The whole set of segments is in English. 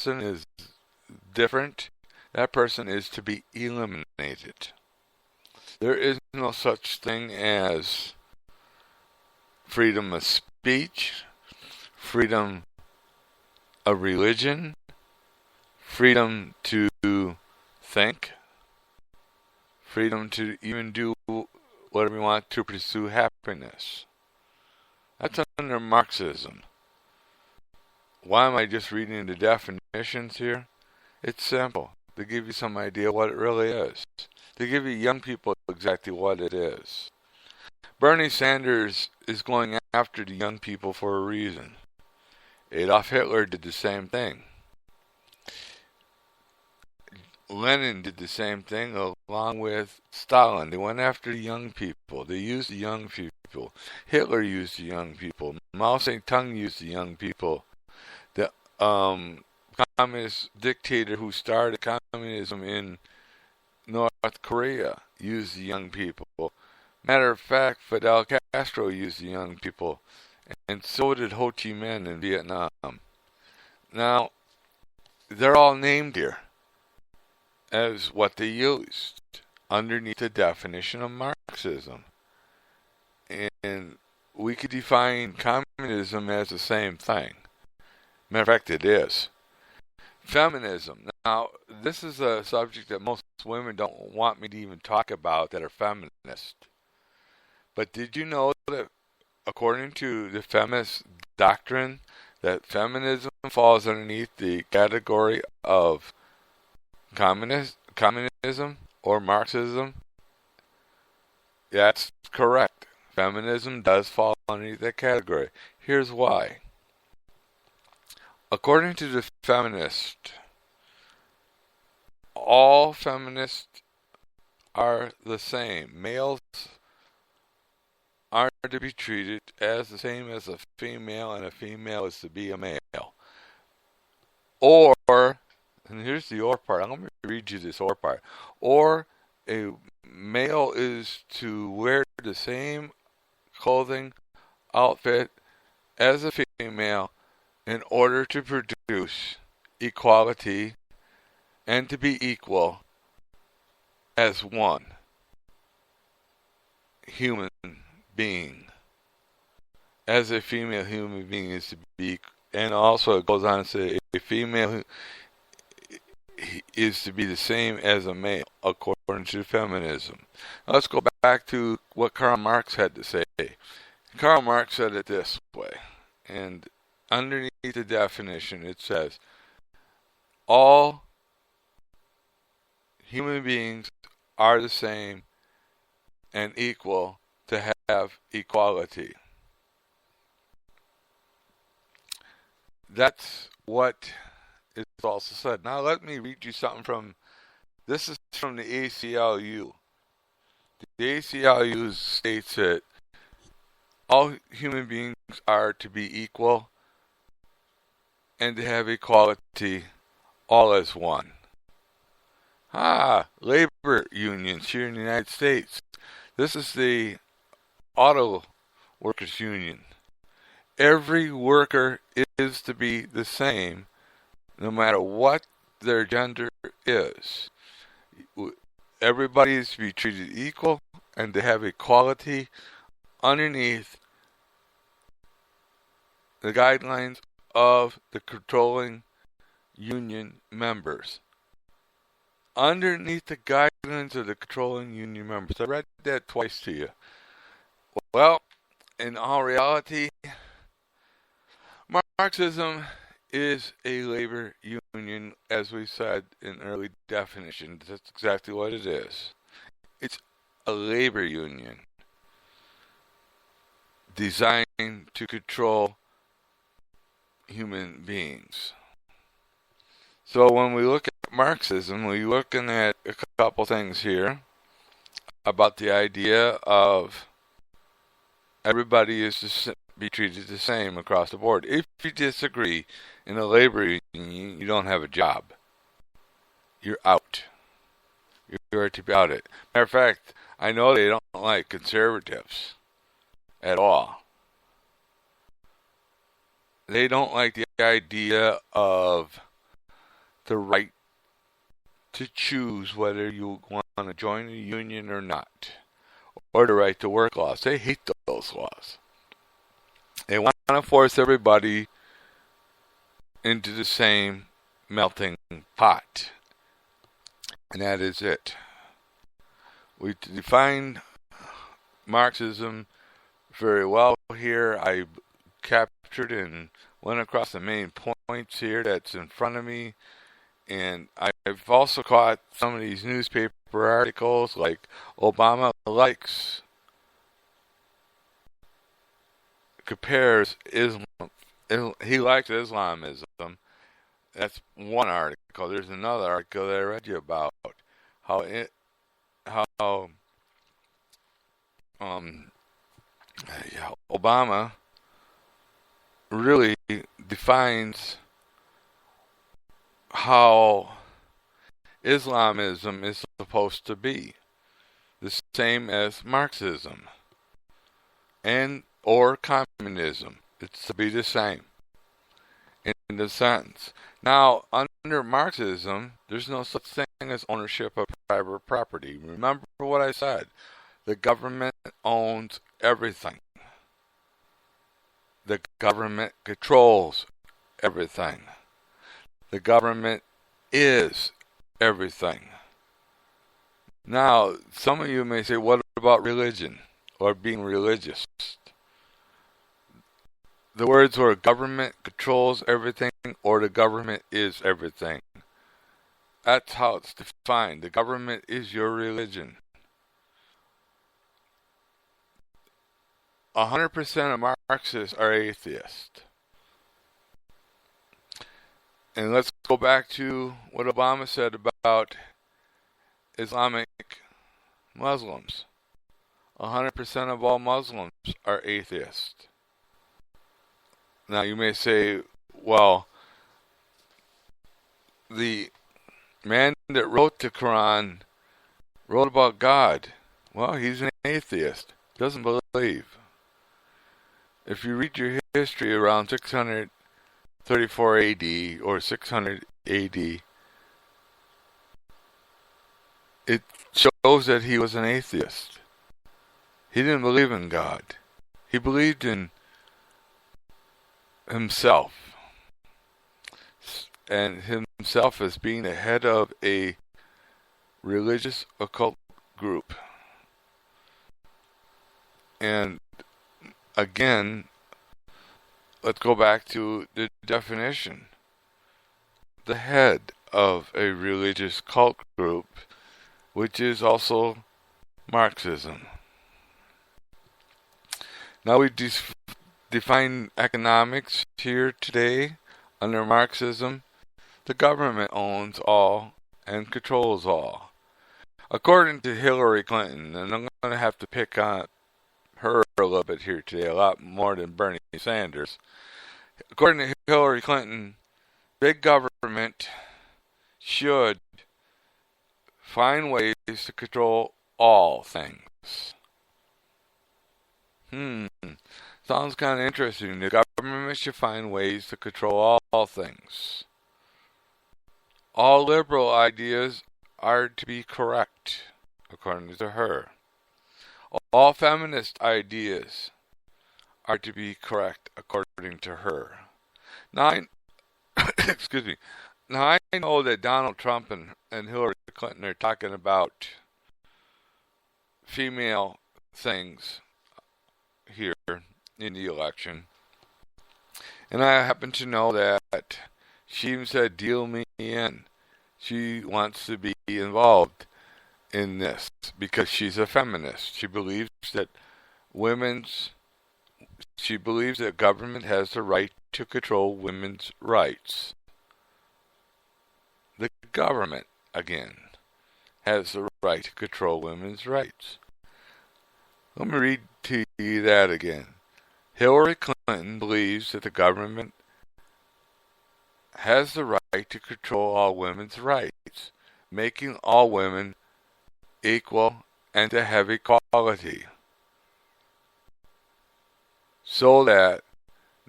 person is different, that person is to be eliminated. There is no such thing as freedom of speech, freedom of religion, freedom to think, freedom to even do whatever you want to pursue happiness. That's under Marxism. Why am I just reading the definitions here? It's simple, to give you some idea what it really is, to give you young people exactly what it is. Bernie Sanders is going after the young people for a reason. Adolf Hitler did the same thing. Lenin did the same thing along with Stalin. They went after the young people. They used the young people. Hitler used the young people. Mao Zedong used the young people. The communist dictator who started communism in North Korea used the young people. Matter of fact, Fidel Castro used the young people, and so did Ho Chi Minh in Vietnam. Now, they're all named here as what they used underneath the definition of Marxism. And we could define communism as the same thing. Matter of fact, it is. Feminism. Now, this is a subject that most women don't want me to even talk about that are feminist. But did you know that according to the feminist doctrine, that feminism falls underneath the category of communism or Marxism? That's correct. Feminism does fall underneath that category. Here's why. According to the feminist, all feminists are the same. Males are to be treated as the same as a female, and a female is to be a male. Or, and here's the or part. I'm going to read you this or part. Or a male is to wear the same clothing outfit as a female in order to produce equality and to be equal as one human being. As a female human being is to be, and also it goes on to say a female is to be the same as a male according to feminism. Now let's go back to what Karl Marx had to say. Karl Marx said it this way, and underneath the definition it says, all human beings are the same and equal to have equality. That's what is also said. Now let me read you something from, this is from the ACLU. The ACLU states that all human beings are to be equal and to have equality all as one. Labor unions here in the United States. This is the Auto Workers Union. Every worker is to be the same no matter what their gender is. Everybody is to be treated equal and to have equality underneath the guidelines of the controlling union members. Underneath the guidelines of the controlling union members. I read that twice to you. Well, in all reality, Marxism is a labor union, as we said in early definitions. That's exactly what it is. It's a labor union designed to control human beings. So when we look at Marxism, we're looking at a couple things here about the idea of everybody is to be treated the same across the board. If you disagree in a labor union, you don't have a job. You're out. You're to be out it. Matter of fact, I know they don't like conservatives at all. They don't like the idea of the right to choose whether you want to join a union or not, or the right to work laws. They hate those laws. They want to force everybody into the same melting pot. And that is it. We define Marxism very well here. I captured and went across the main points here that's in front of me. And I've also caught some of these newspaper articles like Obama compares Islam. He likes Islamism. That's one article. There's another article that I read you about how Obama really defines how Islamism is supposed to be, the same as Marxism and or communism. It's to be the same in the sense. Now, under Marxism, there's no such thing as ownership of private property. Remember what I said. The government owns everything. The government controls everything. The government is everything. Now, some of you may say, what about religion or being religious? The words were government controls everything or the government is everything. That's how it's defined. The government is your religion. 100% of Marxists are atheists. And let's go back to what Obama said about Islamic Muslims. 100% of all Muslims are atheists. Now you may say, well, the man that wrote the Quran wrote about God. Well, he's an atheist. Doesn't believe. If you read your history around 634 AD or 600 AD, it shows that he was an atheist. He didn't believe in God. He believed in himself. And himself as being the head of a religious occult group. And again, let's go back to the definition. The head of a religious cult group, which is also Marxism. Now we define economics here today under Marxism. The government owns all and controls all. According to Hillary Clinton, and I'm going to have to pick on her a little bit here today, a lot more than Bernie Sanders. According to Hillary Clinton, big government should find ways to control all things. Sounds kind of interesting. The government should find ways to control all things. All liberal ideas are to be correct, according to her. All feminist ideas are to be correct, according to her. Now, excuse me. Now, I know that Donald Trump and Hillary Clinton are talking about female things here in the election. And I happen to know that she even said, deal me in. She wants to be involved in this because she's a feminist. She believes that government has the right to control women's rights. The government, again, has the right to control women's rights. Let me read to you that again. Hillary Clinton believes that the government has the right to control all women's rights, making all women equal and to have equality, so that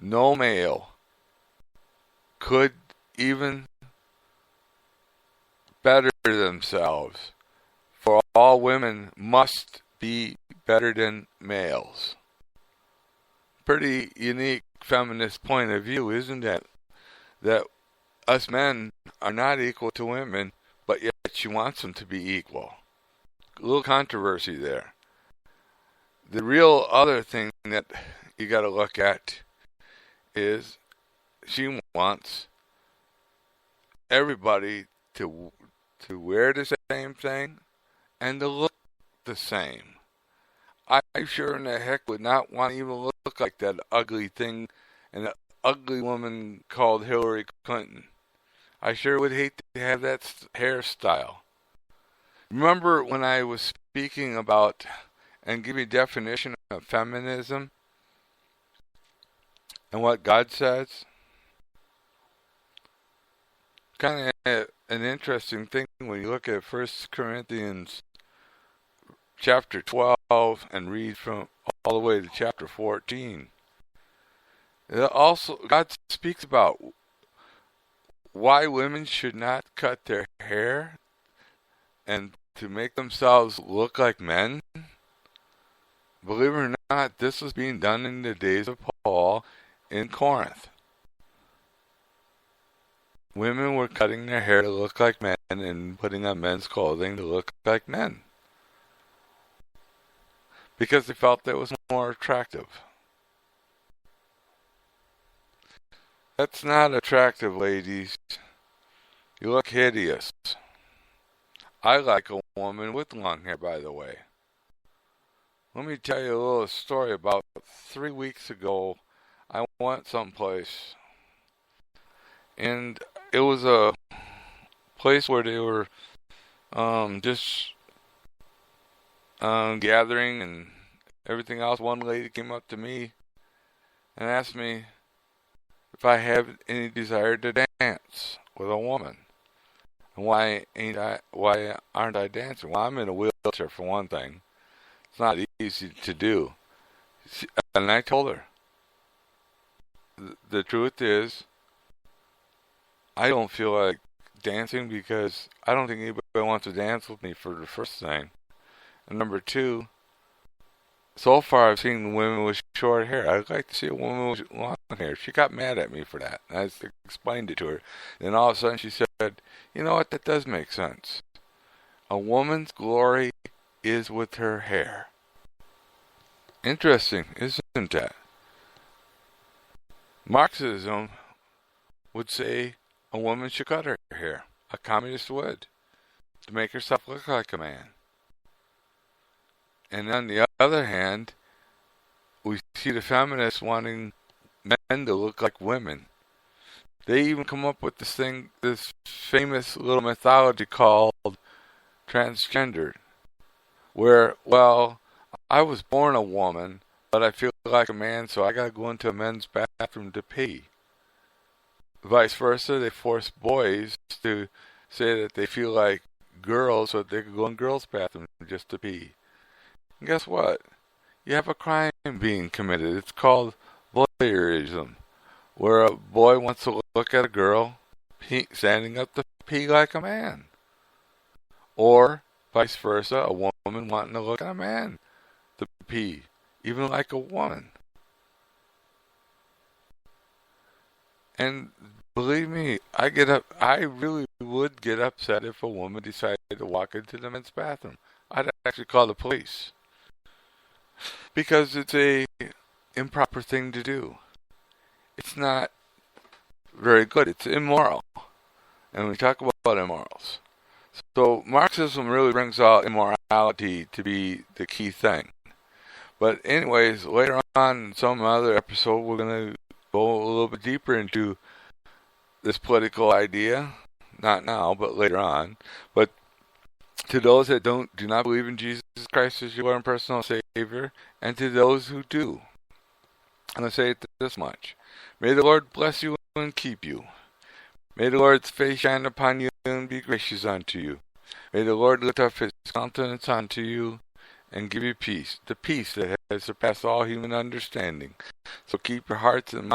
no male could even better themselves. For all women must be better than males. Pretty unique feminist point of view, isn't it? That us men are not equal to women, but yet she wants them to be equal. A little controversy there. The real other thing that you got to look at is she wants everybody to wear the same thing and to look the same. I sure in the heck would not want to even look like that ugly thing and the ugly woman called Hillary Clinton. I sure would hate to have that hairstyle. Remember when I was speaking about and giving a definition of feminism and what God says? Kind of an interesting thing when you look at 1 Corinthians chapter 12 and read from all the way to chapter 14. Also, God speaks about why women should not cut their hair and to make themselves look like men. Believe it or not, this was being done in the days of Paul in Corinth. Women were cutting their hair to look like men and putting on men's clothing to look like men, because they felt that was more attractive. That's not attractive, ladies. You look hideous. I like a woman with long hair, by the way. Let me tell you a little story. About 3 weeks ago, I went someplace, and it was a place where they were just gathering and everything else. One lady came up to me and asked me if I have any desire to dance with a woman. And why aren't I dancing? Well, I'm in a wheelchair for one thing. It's not easy to do. And I told her, the truth is, I don't feel like dancing because I don't think anybody wants to dance with me, for the first thing. And number two, so far I've seen women with short hair. I'd like to see a woman with long hair. She got mad at me for that. And I explained it to her. Then all of a sudden she said, you know what, that does make sense. A woman's glory is with her hair. Interesting, isn't that? Marxism would say a woman should cut her hair. A communist would, to make herself look like a man. And on the other hand, we see the feminists wanting men to look like women. They even come up with this famous little mythology called transgendered, where, well, I was born a woman, but I feel like a man, so I gotta go into a men's bathroom to pee. Vice versa, they force boys to say that they feel like girls so that they could go in girls' bathrooms just to pee. And guess what? You have a crime being committed. It's called voyeurism, where a boy wants to look at a girl standing up to pee like a man. Or vice versa, a woman wanting to look at a man to pee, even like a woman. And believe me, I really would get upset if a woman decided to walk into the men's bathroom. I'd actually call the police, because it's a improper thing to do. It's not very good. It's immoral. And we talk about immorals. So Marxism really brings out immorality to be the key thing. But anyways, later on in some other episode, we're going to go a little bit deeper into this political idea. Not now, but later on. But to those that do not believe in Jesus Christ as your Lord and personal Savior, and to those who do, I'm going to say it this much. May the Lord bless you and keep you. May the Lord's face shine upon you and be gracious unto you. May the Lord lift up his countenance unto you and give you peace, the peace that has surpassed all human understanding. So keep your hearts and